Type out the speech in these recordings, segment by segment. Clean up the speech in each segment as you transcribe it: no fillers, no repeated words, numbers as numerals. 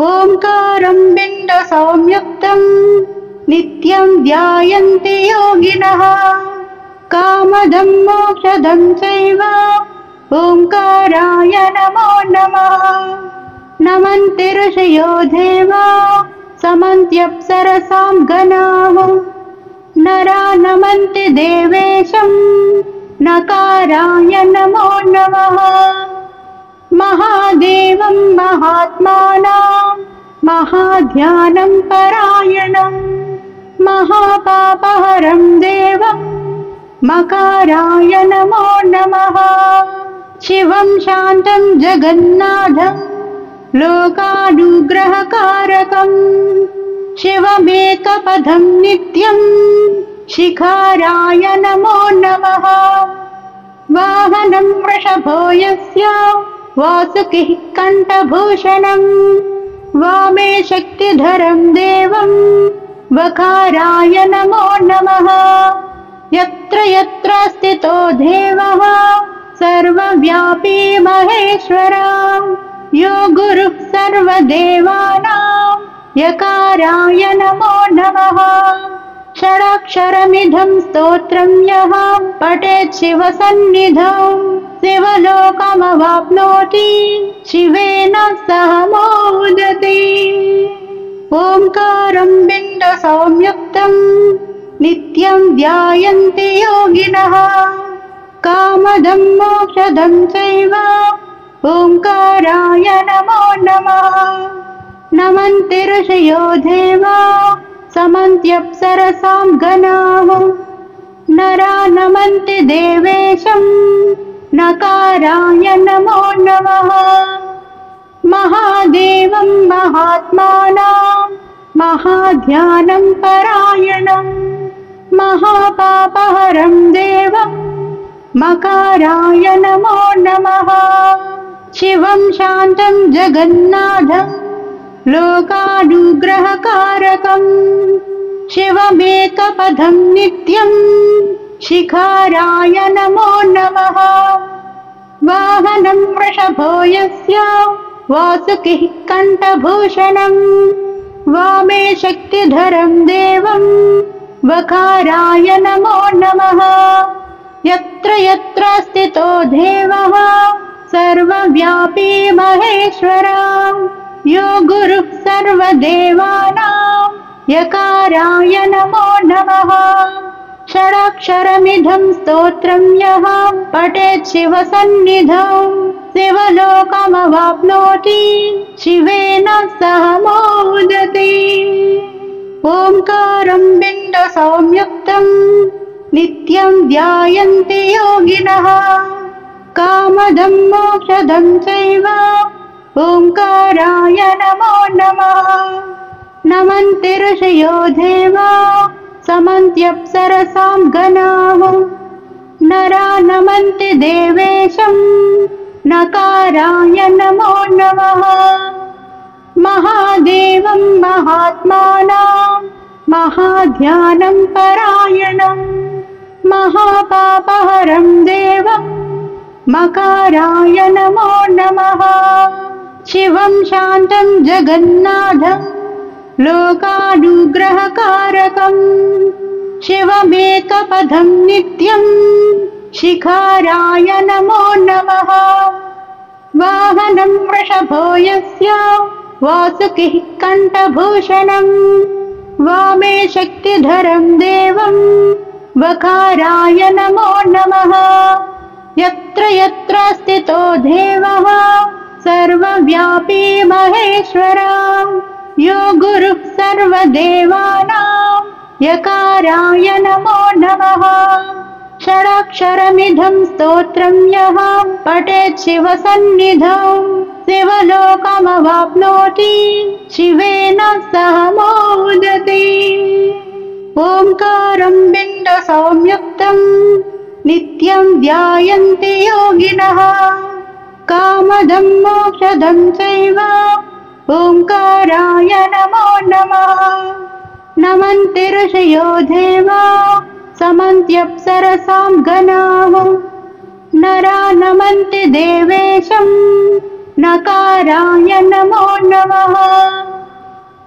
ओंकारं बिम्बसंयुक्तं नित्यं ध्यायन्ति योगिनः कामदं मोक्षदं चैव ओंकाराय नमो नमः। नमन्ति ऋषयो देवा समन्त्यप्सरसां गणाः नरा नमन्ति देवेशं नकाराय नमो नमः। महादेवं महात्मानां महाध्यानं परायणं महापापहरं देवं मकाराय नमो नमः। शिवं शान्तं जगन्नाथं लोकानुग्रहकारकं शिवमेकपदं नित्यं शिखाराय नमो नमः। वाहनं वृषभो यस्य वासुकिः कण्ठभूषणं वामे शक्तिधरं देवं वकाराय नमो नमः। यत्र यत्र स्थितो देवः सर्वव्यापी महेश्वरः यो गुरुः सर्वदेवानां यकाराय नमो नमः। षडाक्षरमिदं स्तोत्रं यः पठेत् शिवसन्निधौ शिवलोकमवाप्नोति शिवेन सह मोदते। ओंकारं बिम्बसंयुक्तं नित्यं ध्यायन्ति योगिनः कामदं मोक्षदं चैव ओंकाराय नमो नमः। नमन्ति ऋषयो देवा समन्त्यप्सरसां गणाः नरा नमन्ति देवेशं नकाराय नमो नमः। महादेवं महात्मानां महाध्यानं परायणं महापापहरं देवं मकाराय नमो नमः। शिवं शान्तं जगन्नाथं लोकानुग्रहकारकं शिवमेकपदं नित्यं शिखाराय नमो नमः। वाहनं वृषभो यस्य वासुकिः कण्ठभूषणं वामे शक्तिधरं देवं वकाराय नमो नमः। यत्र यत्र स्थितो देवः सर्वव्यापी महेश्वरः यो गुरुः सर्वदेवानां यकाराय नमो नमः। षडाक्षरमिदं स्तोत्रं यः पठेत् शिवसन्निधौ शिवलोकमवाप्नोति शिवेन सह मोदते। ओंकारं बिम्बसंयुक्तं नित्यं ध्यायन्ति योगिनः कामदं मोक्षदं चैव ओंकाराय नमो नमः। नमन्ति ऋषयो देवा समन्त्यप्सरसां गणाः नरा नमन्ति देवेशं नकाराय नमो नमः। महादेवं महात्मानां महाध्यानं परायणं महापापहरं देवं मकाराय नमो नमः। शिवं शान्तं जगन्नाथं लोकानुग्रहकारकं शिवमेकपदं नित्यं शिखाराय नमो नमः। वाहनं वृषभो यस्य वासुकिः कण्ठभूषणं वामे शक्तिधरं देवं वकाराय नमो नमः। यत्र यत्र स्थितो देवः सर्वव्यापी महेश्वरः यो गुरुः सर्वदेवानां यकाराय नमो नमः। षडाक्षरमिदं स्तोत्रं यः पठेत् शिवसन्निधौ शिवलोकमवाप्नोति शिवेन सह मोदते। ओंकारं बिम्बसंयुक्तं नित्यं ध्यायन्ति योगिनः कामदं मोक्षदं चैव ओंकाराय नमो नमः। नमन्ति ऋषयो देवा समन्त्यप्सरसां गणाः नरा नमन्ति देवेशं नकाराय नमो नमः।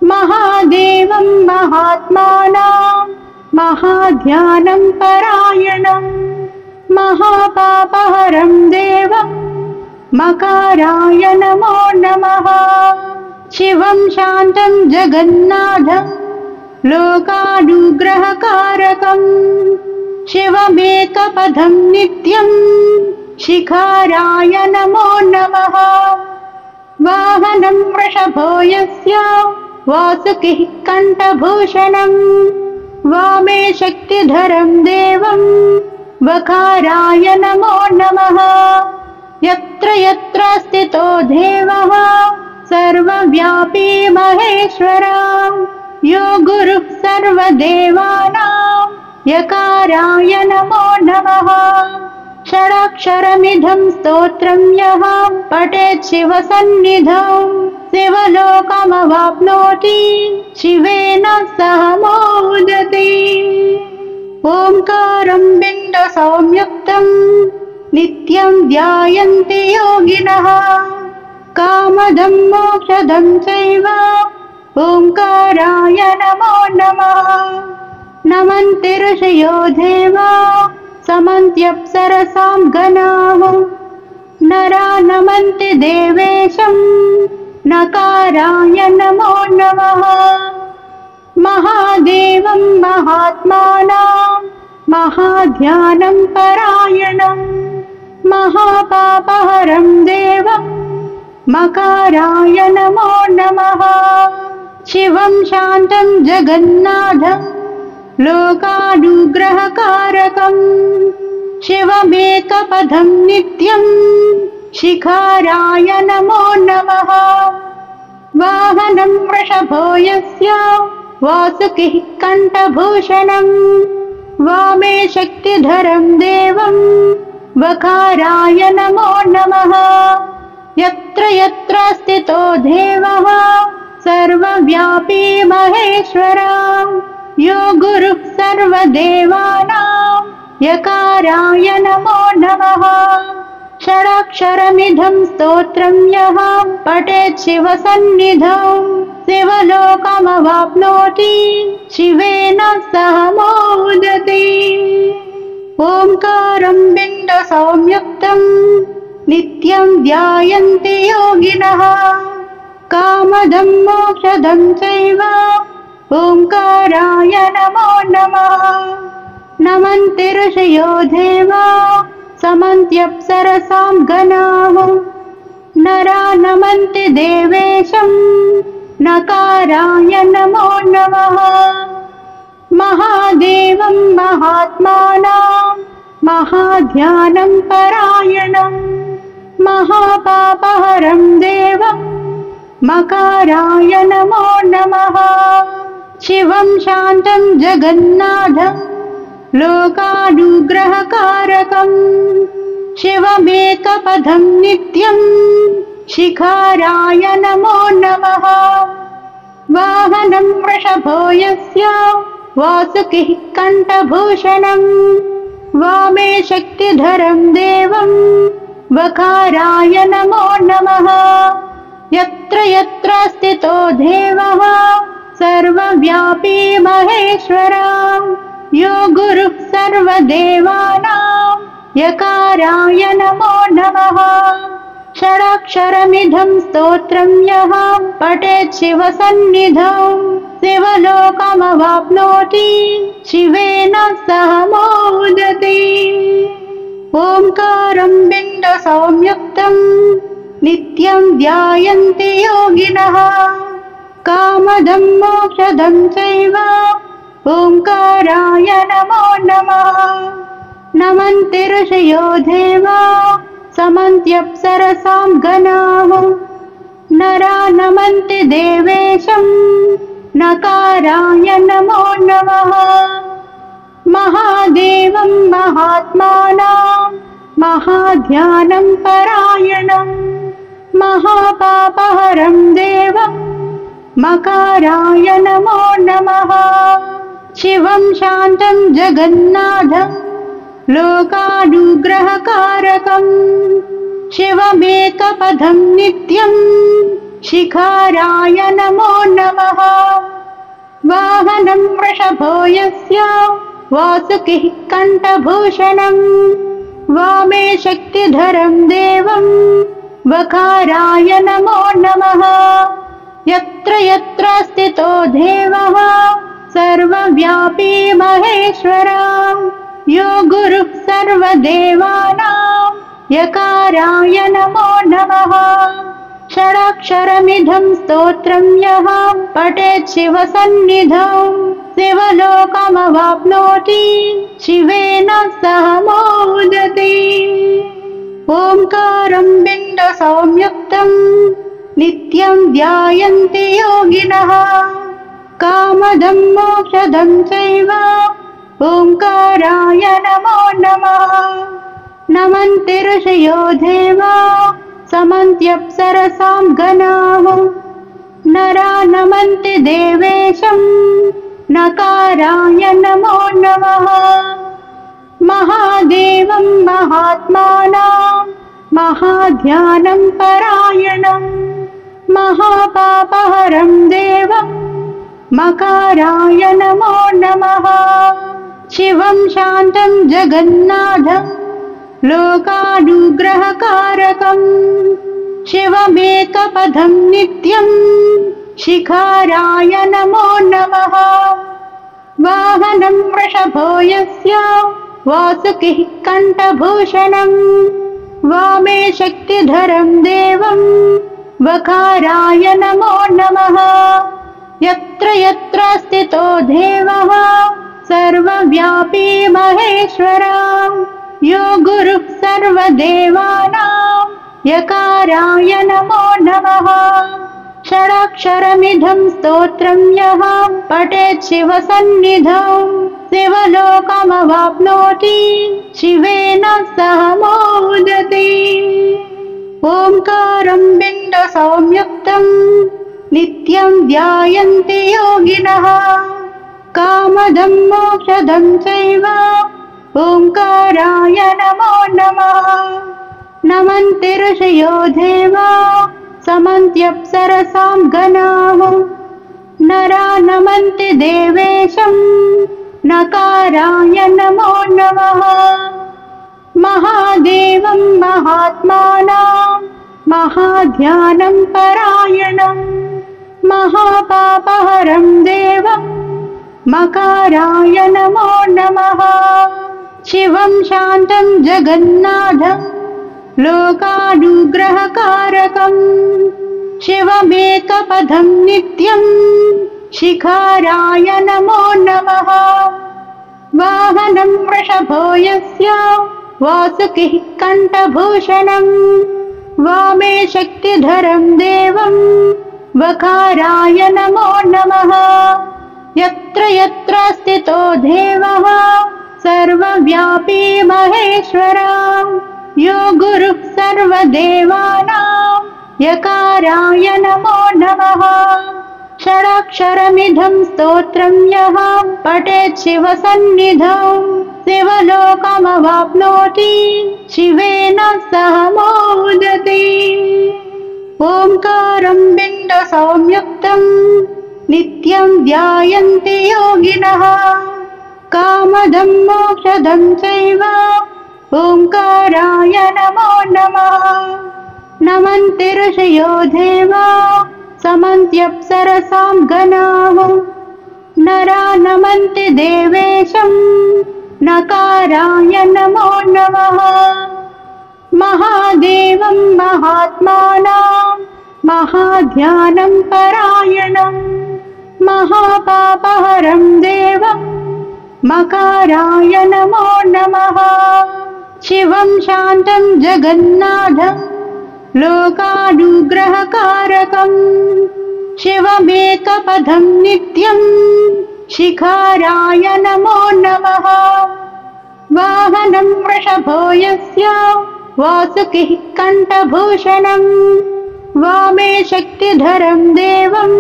महादेवं महात्मानां महाध्यानं परायणं महापापहरं देवं मकाराय नमो नमः। शिवं शान्तं जगन्नाथं लोकानुग्रहकारकं शिवमेकपदं नित्यं शिखाराय नमो नमः। वाहनं वृषभो यस्य वासुकिः कण्ठभूषणं वामे शक्तिधरं देवं वकाराय नमो नमः। यत्र यत्र स्थितो देवः सर्वव्यापी महेश्वरः यो गुरुः सर्वदेवानां यकाराय नमो नमः। षडाक्षरमिदं स्तोत्रं यः पठेत् शिवसन्निधौ शिवलोकमवाप्नोति शिवेन सह मोदते। ओंकारं बिम्बसंयुक्तं नित्यं ध्यायन्ति योगिनः कामदं मोक्षदं चैव ओंकाराय नमो नमः। नमन्ति ऋषयो देवा समन्त्यप्सरसां गणाः नरा नमन्ति देवेशं नकाराय नमो नमः। महादेवं महात्मानां महाध्यानं परायणं महापापहरं देवं मकाराय नमो नमः। शिवं शान्तं जगन्नाथं लोकानुग्रहकारकं शिवमेकपदं नित्यं शिखाराय नमो नमः। वाहनं वृषभो यस्य वासुकिः कण्ठभूषणं वामे शक्तिधरं देवं वकाराय नमो नमः। यत्र यत्र स्थितो देवः सर्वव्यापी महेश्वरः यो गुरुः सर्वदेवानां यकाराय नमो नमः। षडाक्षरमिदं स्तोत्रं यः पठेत् शिवसन्निधौ शिवलोकमवाप्नोति शिवेन सह मोदते। ओंकारं बिम्बसंयुक्तं नित्यं ध्यायन्ति योगिनः कामदं मोक्षदं चैव ओंकाराय नमो नमः। नमन्ति ऋषयो देवा समन्त्यप्सरसां गणाः नरा नमन्ति देवेशं नकाराय नमो नमः। महादेवं महात्मानां महाध्यानं परायणं महापापहरं देवं मकाराय नमो नमः। शिवं शान्तं जगन्नाथं लोकानुग्रहकारकं शिवमेकपदं नित्यं शिखाराय नमो नमः। वाहनं वृषभो यस्य वासुकिः कण्ठभूषणं वामे शक्तिधरं देवं वकाराय नमो नमः। यत्र यत्र स्थितो देवः सर्वव्यापी महेश्वरः यो गुरुः सर्वदेवानां यकाराय नमो नमः। षडाक्षरमिदं स्तोत्रं यः पठेत् शिवसन्निधौ शिवलोकमवाप्नोति शिवेन सह मोदते। ओंकारं बिम्बसंयुक्तं नित्यं ध्यायन्ति योगिनः कामदं मोक्षदं चैव ओंकाराय नमो नमः। नमन्ति ऋषयो देवा समन्त्यप्सरसां गणाः नरा नमन्ति देवेशं नकाराय नमो नमः। महादेवं महात्मानां महाध्यानं परायणं महापापहरं देवं मकाराय नमो नमः। शिवं शान्तं जगन्नाथं लोकानुग्रहकारकं शिवमेकपदं नित्यं शिखाराय नमो नमः। वाहनं वृषभो यस्य वासुकिः कण्ठभूषणम् वामे शक्तिधरं देवं वकाराय नमो नमः। यत्र यत्र स्थितो देवः सर्वव्यापी महेश्वरः यो गुरुः सर्वदेवानां यकाराय नमो नमः। षडाक्षरमिदं स्तोत्रं यः पठेत् शिवसन्निधौ शिवलोकमवाप्नोति शिवेन सह मोदते। ओंकारं बिन्दुसंयुक्तं नित्यं ध्यायन्ति योगिनः कामदं मोक्षदं चैव ओंकाराय नमो नमः। नमन्ति ऋषयो देवा समन्त्यप्सरसां गणाः नरा नमन्ति देवेशं नकाराय नमो नमः। महादेवं महात्मानां महाध्यानं परायणं महापापहरं देवं मकाराय नमो नमः। शिवं शान्तं जगन्नाथं लोकानुग्रहकारकं शिवमेकपदं नित्यं शिखाराय नमो नमः। वाहनं वृषभो यस्य वासुकिः कण्ठभूषणं वामे शक्तिधरं देवं वकाराय नमो नमः। यत्र यत्र स्थितो देवः सर्वव्यापी महेश्वरः यो गुरुः सर्वदेवानां यकाराय नमो नमः। षडाक्षरमिदं स्तोत्रं यः पठेत् शिवसन्निधौ शिवलोकमवाप्नोति शिवेन सह मोदते। ओंकारं बिन्दुसंयुक्तं नित्यं ध्यायन्ति योगिनः कामदं मोक्षदं चैव ओंकाराय नमो नमः। नमन्ति ऋषयो देवा समन्त्यप्सरसां गणाः नरा नमन्ति देवेशं नकाराय नमो नमः। महादेवं महात्मानां महाध्यानं परायणं महापापहरं देवं मकाराय नमो नमः। शिवं शान्तं जगन्नाथं लोकानुग्रहकारकं शिवमेकपदं नित्यं शिखाराय नमो नमः। वाहनं वृषभो यस्य वासुकिः कण्ठभूषणं वामे शक्तिधरं देवं वकाराय नमो नमः। यत्र यत्र स्थितो देवः सर्वव्यापी महेश्वरः यो गुरुः सर्वदेवानां यकाराय नमो नमः। षडाक्षरमिदं स्तोत्रं यः पठेत् शिवसन्निधौ शिवलोकमवाप्नोति शिवेन सह मोदते। ओंकारं बिन्दुसंयुक्तं नित्यं ध्यायन्ति योगिनः कामदं मोक्षदं चैव ओंकाराय नमो नमः। नमन्ति ऋषयो देवा समन्त्यप्सरसां गणाः नरा नमन्ति देवेशं नकाराय नमो नमः। महादेवं महात्मानां महाध्यानं परायणं महापापहरं देवं मकाराय नमो नमः। शिवं शान्तं जगन्नाथं लोकानुग्रहकारकं शिवमेकपदं नित्यं शिखाराय नमो नमः। वाहनं वृषभो यस्य वासुकिः कण्ठभूषणं वामे शक्तिधरं देवं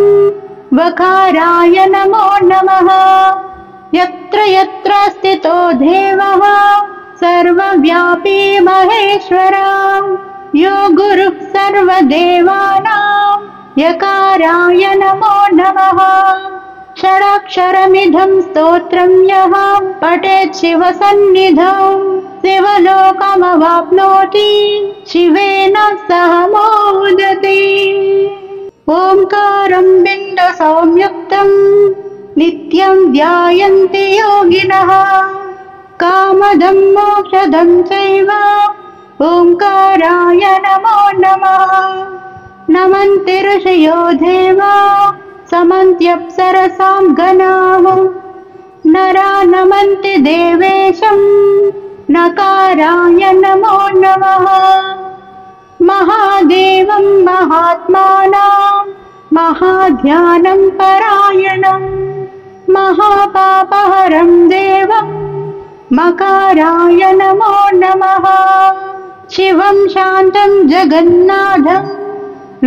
वकाराय नमो नमः। यत्र यत्र स्थितो देवः सर्वव्यापी महेश्वरः यो गुरुः सर्वदेवानां यकाराय नमो नमः। षडक्षरमिदं स्तोत्रं यः पठेत् शिवसन्निधौ शिवलोकमवाप्नोति शिवेन सह मोदते। ओंकारं बिन्दुसंयुक्तं नित्यं ध्यायन्ति योगिनः कामदं मोक्षदं चैव ओंकाराय नमो नमः। नमन्ति ऋषयो देवा समन्त्यप्सरसां गणाः नरा नमन्ति देवेशं नकाराय नमो नमः। महादेवं महात्मानां महाध्यानं परायणं महापापहरं देवं मकाराय नमो नमः। शिवं शान्तं जगन्नाथं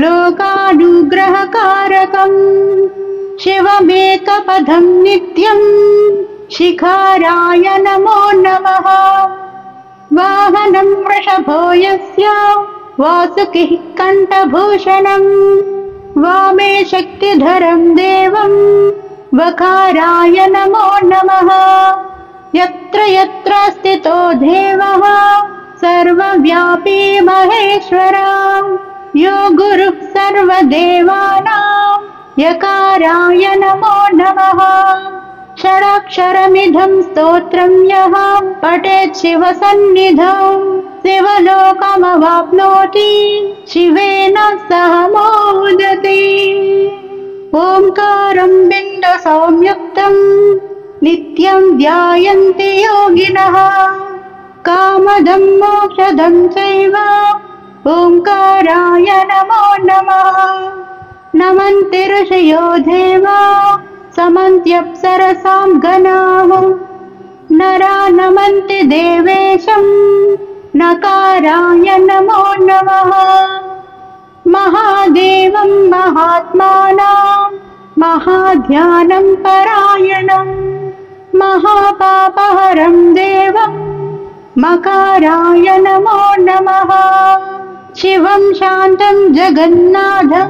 लोकानुग्रहकारकं शिवमेकपदं नित्यं शिखाराय नमो नमः। वाहनं वृषभो यस्य वासुकिः कण्ठभूषणं वामे शक्तिधरं देवं वकाराय नमो नमः। यत्र यत्र स्थितो देवः सर्वव्यापी महेश्वरः यो गुरुः सर्वदेवानां यकाराय नमो नमः। षडक्षरमिदं स्तोत्रं यः पठेत् शिवसन्निधौ शिवलोकमवाप्नोति शिवेन सह मोदते। ओंकारं बिन्दुसंयुक्तं नित्यं ध्यायन्ति योगिनः कामदं मोक्षदं चैव ओंकाराय नमो नमः। नमन्ति ऋषयो देवा समन्त्यप्सरसां गणाः नरा नमन्ति देवेशं नकाराय नमो नमः। महादेवं महात्मानां महाध्यानं परायणं महापापहरं देवं मकाराय नमो नमः। शिवं शान्तं जगन्नाथं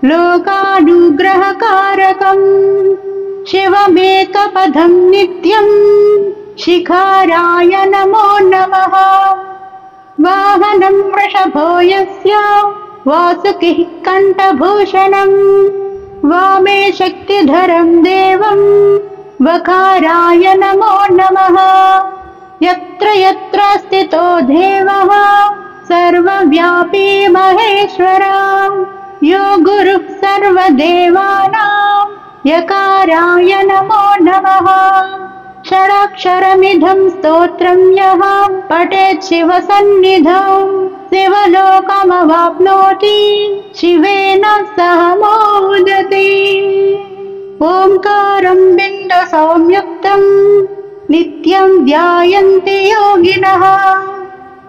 लोकानुग्रहकारकं शिवमेकपदं नित्यं शिखाराय नमो नमः। वाहनं वृषभो यस्य वासुकिः कण्ठभूषणं वामे शक्तिधरं देवं वकाराय नमो नमः। यत्र यत्र स्थितो देवः सर्वव्यापी महेश्वरः यो गुरुः सर्वदेवानां यकाराय नमो नमः। षडक्षरमिदं स्तोत्रं यः पठेत् शिवसन्निधौ शिवलोकमवाप्नोति शिवेन सह मोदते। ओंकारं बिन्दुसंयुक्तं नित्यं ध्यायन्ति योगिनः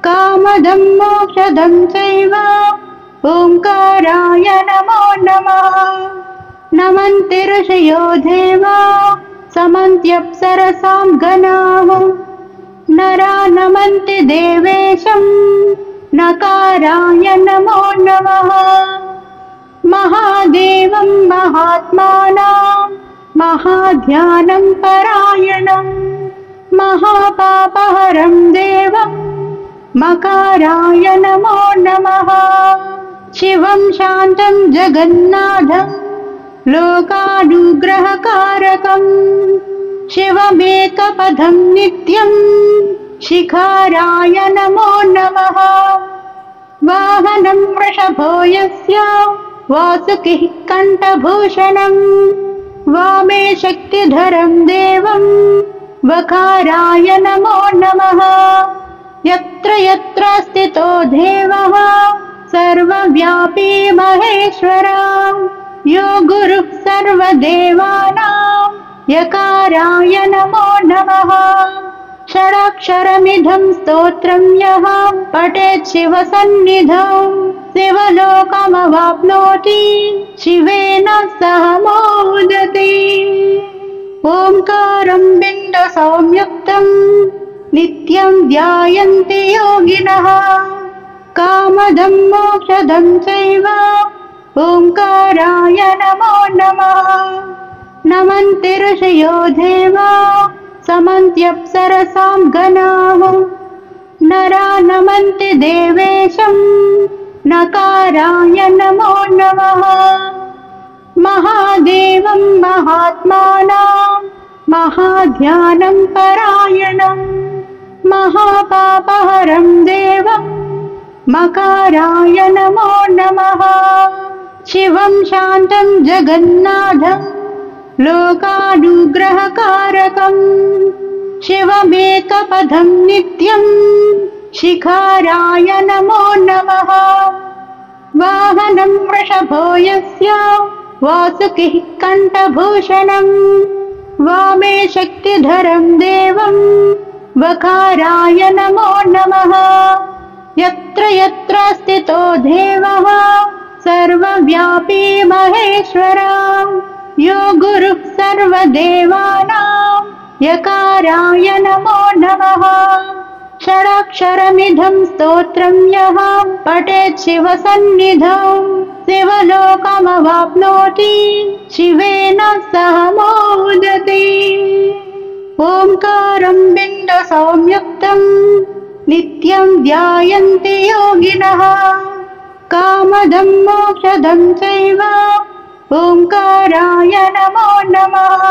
कामदं मोक्षदं चैव ओंकाराय नमो नमः। नमन्ति ऋषयो देवा समन्त्यप्सरसां गणाः नरा नमन्ति देवेशं नकाराय नमो नमः। महादेवं महात्मानां महाध्यानं परायणं महापापहरं देवं मकाराय नमो नमः। शिवं शान्तं जगन्नाथं लोकानुग्रहकारकं शिवमेकपदं नित्यं शिखाराय नमो नमः। वाहनं वृषभो यस्य वासुकिः कण्ठभूषणं वामे शक्तिधरं देवं वकाराय नमो नमः। यत्र यत्र स्थितो देवः सर्वव्यापी महेश्वरः यो गुरुः सर्वदेवानां यकाराय नमो नमः। षडक्षरमिदं स्तोत्रं यः पठेत् शिवसन्निधौ शिवलोकमवाप्नोति शिवेन सह मोदते। ओंकारं बिन्दुसंयुक्तं नित्यं ध्यायन्ति योगिनः कामदं मोक्षदं चैव ओंकाराय नमो नमः। नमन्ति ऋषयो देवा समन्त्यप्सरसां गणाः नरा नमन्ति देवेशं नकाराय नमो नमः। महादेवं महात्मानां महाध्यानं परायणं महापापहरं देवं मकाराय नमो नमः। शिवं शान्तं जगन्नाथं लोकानुग्रहकारकं शिवमेकपदं नित्यं शिखाराय नमो नमः। वाहनं वृषभो यस्य वासुकिः कण्ठभूषणं वामे शक्तिधरं देवं वकाराय नमो नमः। यत्र यत्र स्थितो देवः सर्वव्यापी महेश्वरः यो गुरुः सर्वदेवानां यकाराय नमो नमः। षडाक्षरमिदं स्तोत्रं यः पठेत् शिवसन्निधौ शिवलोकमवाप्नोति शिवेन सह मोदते। ओंकारं बिम्बसंयुक्तं नित्यं ध्यायन्ति योगिनः कामदं मोक्षदं चैव ओंकाराय नमो नमः।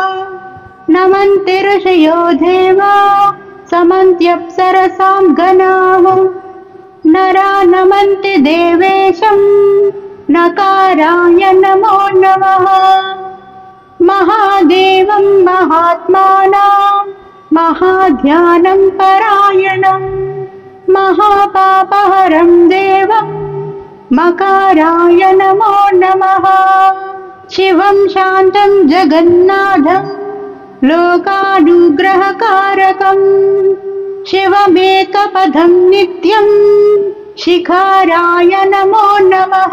नमन्ति ऋषयो देवा समन्त्यप्सरसां गणाः नरा नमन्ति देवेशं नकाराय नमो नमः। महादेवं महात्मानां महाध्यानं परायणं महापापहरं देवं मकाराय नमो नमः। शिवं शान्तं जगन्नाथं लोकानुग्रहकारकं शिवमेकपदं नित्यं शिखाराय नमो नमः।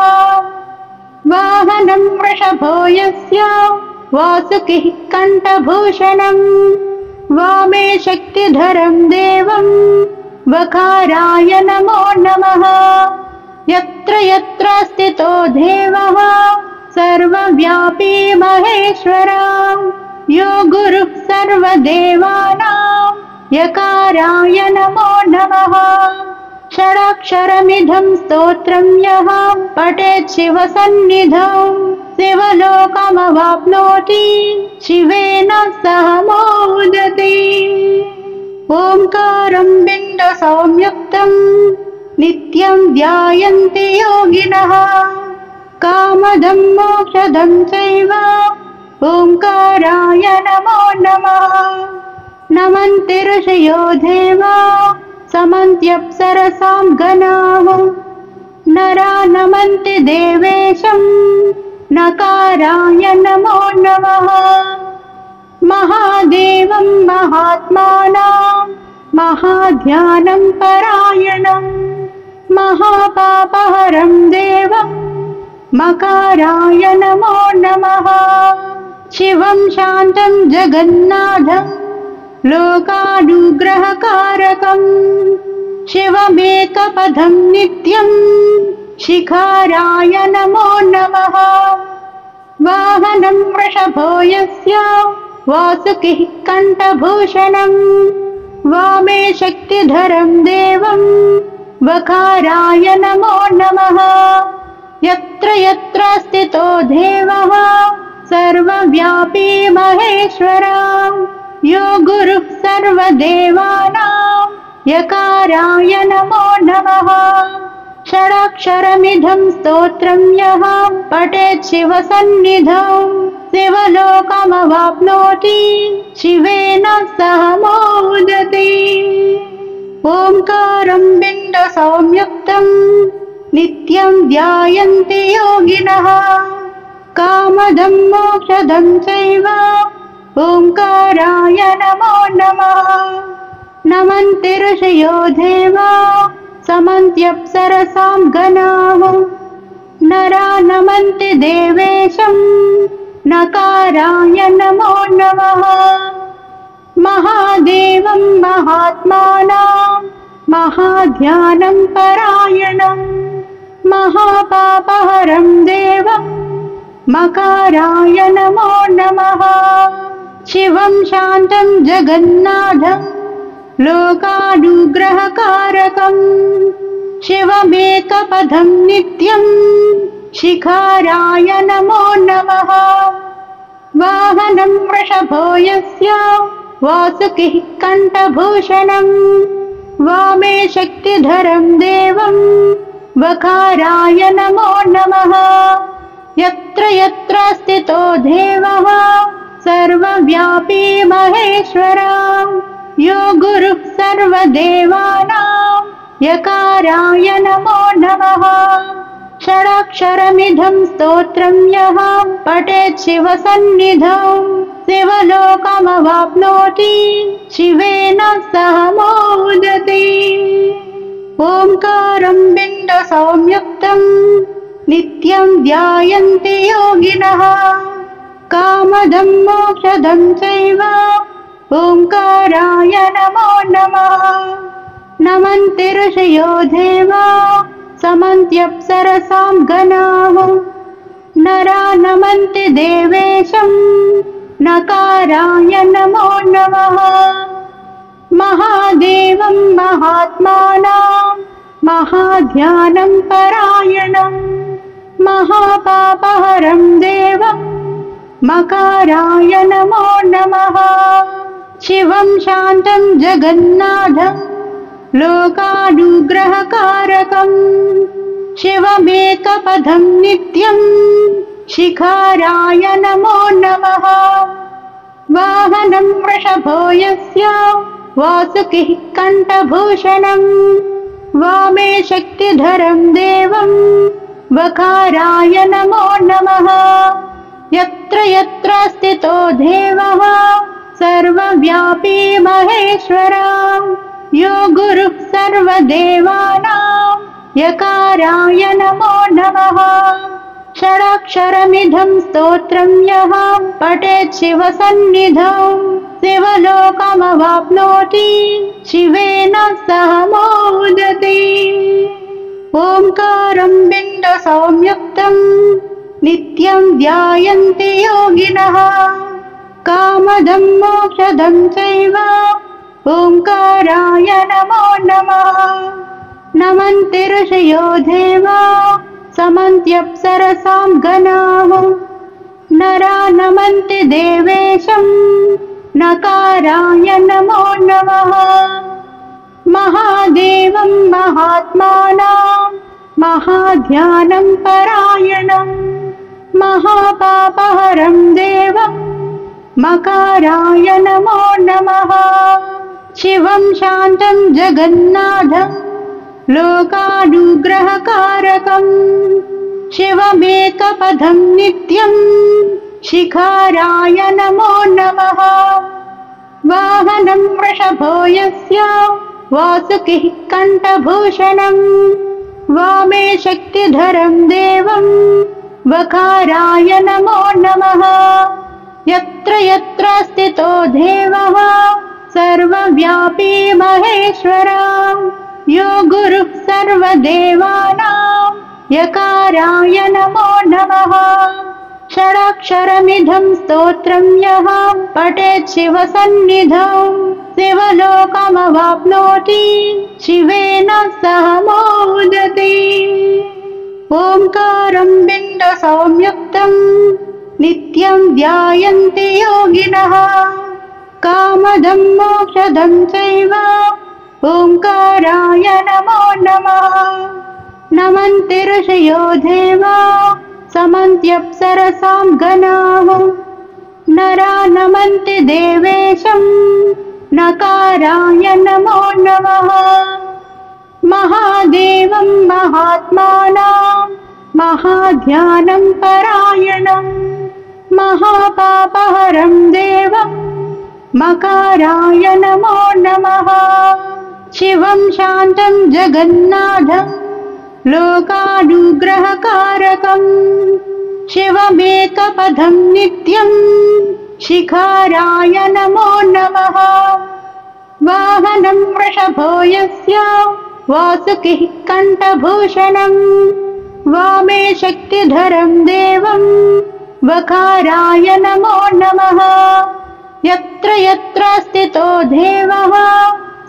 वाहनं वृषभो यस्य वासुकिः कण्ठभूषणं वामे शक्तिधरं देवं वकाराय नमो नमः। यत्र यत्र स्थितो देवः सर्वव्यापी महेश्वरः यो गुरुः सर्वदेवानां यकाराय नमो नमः। षडाक्षरमिदं स्तोत्रं यः पठेत् शिवसन्निधौ शिवलोकमवाप्नोति शिवेन सह मोदते। ओंकारं बिम्बसंयुक्तं नित्यं ध्यायन्ति योगिनः कामदं मोक्षदं चैव ओंकाराय नमो नमः। नमन्ति ऋषयो देवा समन्त्यप्सरसां गणाः नरा नमन्ति देवेशं नकाराय नमो नमः। महादेवं महात्मानां महाध्यानं परायणं महापापहरं देवं मकाराय नमो नमः। शिवं शान्तं जगन्नाथं लोकानुग्रहकारकं शिवमेकपदं नित्यं शिखाराय नमो नमः। वाहनं वृषभो यस्य वासुकिः कण्ठभूषणं वामे शक्तिधरं देवं वकाराय नमो नमः। यत्र यत्र स्थितो देवः सर्वव्यापी महेश्वरः यो गुरुः सर्वदेवानां यकाराय नमो नमः। षडाक्षरमिदं स्तोत्रं यः पठेत् शिवसन्निधौ शिवलोकमवाप्नोति शिवेन सह मोदते। ओंकारं बिम्बसंयुक्तं नित्यं ध्यायन्ति योगिनः कामदं मोक्षदं चैव ओंकाराय नमो नमः। नमन्ति ऋषयो देवा समन्त्यप्सरसां गणाः नरा नमन्ति देवेशं नकाराय नमो नमः। महादेवं महात्मानां महाध्यानं परायणं महापापहरं देवं मकाराय नमो नमः। शिवं शान्तं जगन्नाथं लोकानुग्रहकारकं शिवमेकपदं नित्यं शिखाराय नमो नमः। वाहनं वृषभो यस्य वासुकिः कण्ठभूषणं वामे शक्तिधरं देवं वकाराय नमो नमः। यत्र यत्र स्थितो देवः सर्वव्यापी महेश्वरा यो गुरुः सर्वदेवानां यकाराय नमो नमः। षडाक्षरमिदं स्तोत्रं यः पठेत् शिवसन्निधौ शिवलोकमवाप्नोति शिवेन सह मोदते। ओंकारं बिम्बसंयुक्तं नित्यं ध्यायन्ति योगिनः कामदं मोक्षदं चैव ओंकाराय नमो नमः। नमन्ति ऋषयो देवा समन्त्यप्सरसां गणाः नरा नमन्ति देवेशं नकाराय नमो नमः। महादेवं महात्मानां महाध्यानं परायणं महापापहरं देवं मकाराय नमो नमः। शिवं शान्तं जगन्नाथं लोकानुग्रहकारकं शिवमेकपदं नित्यं शिखाराय नमो नमः। वाहनं वृषभो यस्य वासुकिः कण्ठभूषणं वामे शक्तिधरं देवं वकाराय नमो नमः। यत्र यत्र स्थितो देवः सर्वव्यापी महेश्वरा यो गुरुः सर्वदेवानां यकाराय नमो नमः। षडाक्षरमिदं स्तोत्रं यः पठेत् शिवसन्निधौ शिवलोकमवाप्नोति शिवेन सह मोदते। ओंकारं बिम्बसंयुक्तं नित्यं ध्यायन्ति योगिनः कामदं मोक्षदं चैव ओंकाराय नमो नमः। नमन्ति ऋषयो देवा समन्त्यप्सरसां गणाः नरा नमन्ति देवेशं नकाराय नमो नमः। महादेवं महात्मानां महाध्यानं परायणं महापापहरं देवं मकाराय नमो नमः। शिवं शान्तं जगन्नाथं लोकानुग्रहकारकं शिवमेकपदं नित्यं शिखाराय नमो नमः। वाहनं वृषभो यस्य वासुकिः कण्ठभूषणं वामे शक्तिधरं देवं वकाराय नमो नमः। यत्र यत्र स्थितो देवः सर्वव्यापी महेश्वरा यो गुरुः सर्वदेवानां यकाराय नमो नमः। षडाक्षरमिदं स्तोत्रं यः पठेत् शिवसन्निधौ शिवलोकमवाप्नोति शिवेन सह मोदते। ओंकारं बिम्बसंयुक्तं नित्यं ध्यायन्ति योगिनः कामदं मोक्षदं चैव ओंकाराय नमो नमः। नमन्ति ऋषयो देवा समन्त्यप्सरसां गणाः नरा नमन्ति देवेशं नकाराय नमो नमः। महादेवं महात्मानां महाध्यानं परायणं महापापहरं देवं मकाराय नमो नमः। शिवं शान्तं जगन्नाथं लोकानुग्रहकारकं शिवमेकपदं नित्यं शिखाराय नमो नमः। वाहनं वृषभो यस्य वासुकिः कण्ठभूषणम् वामे शक्तिधरं देवं वकाराय नमो नमः यत्र यत्र स्थितो देवः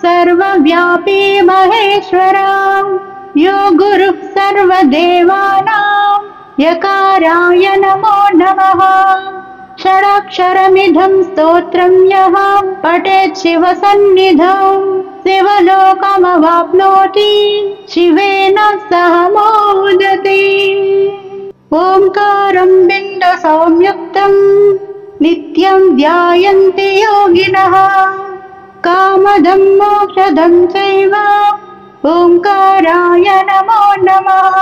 सर्वव्यापी महेश्वरः यो गुरुः सर्वदेवानां यकाराय नमो नमः षडाक्षरमिदं स्तोत्रं यः पठेत् शिवसन्निधौ शिवलोकमवाप्नोति शिवेन सह मोदते। ओंकारं बिन्दुसंयुक्तं नित्यं ध्यायन्ति योगिनः कामदं मोक्षदं चैव ओंकाराय नमो नमः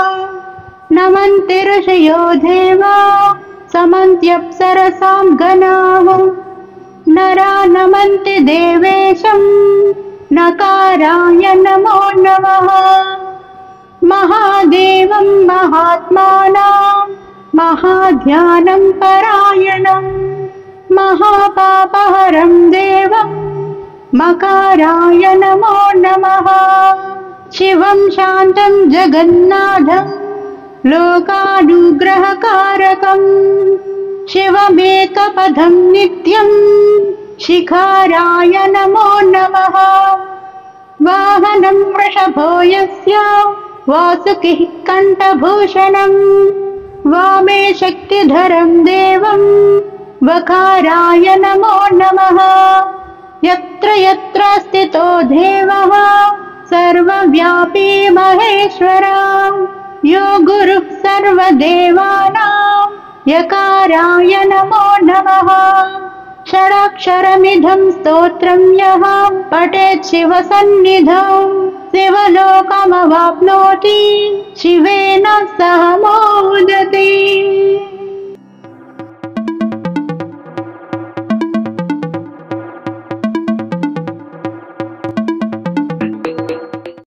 नमन्ति ऋषयो देवा समन्त्यप्सरसां गणाः नरा नमन्ति देवेशं नकाराय नमो नमः महादेवं महात्मानां महाध्यानं परायणं महापापहरं देवं मकाराय नमो नमः शिवं शान्तं जगन्नाथं लोकानुग्रहकारकं शिवमेकपदं नित्यं शिखाराय नमो नमः वाहनं वृषभो यस्य वासुकिः कण्ठभूषणं वामे शक्तिधरं देवं वकाराय नमो नमः यत्र यत्र स्थितो देवः सर्वव्यापी महेश्वरः यो गुरुः सर्वदेवानां यकाराय नमो नमः षडाक्षरमिदं स्तोत्रं यः पठेत् शिवसन्निधौ शिवलोकमवाप्नोति शिवेन सह मोदते।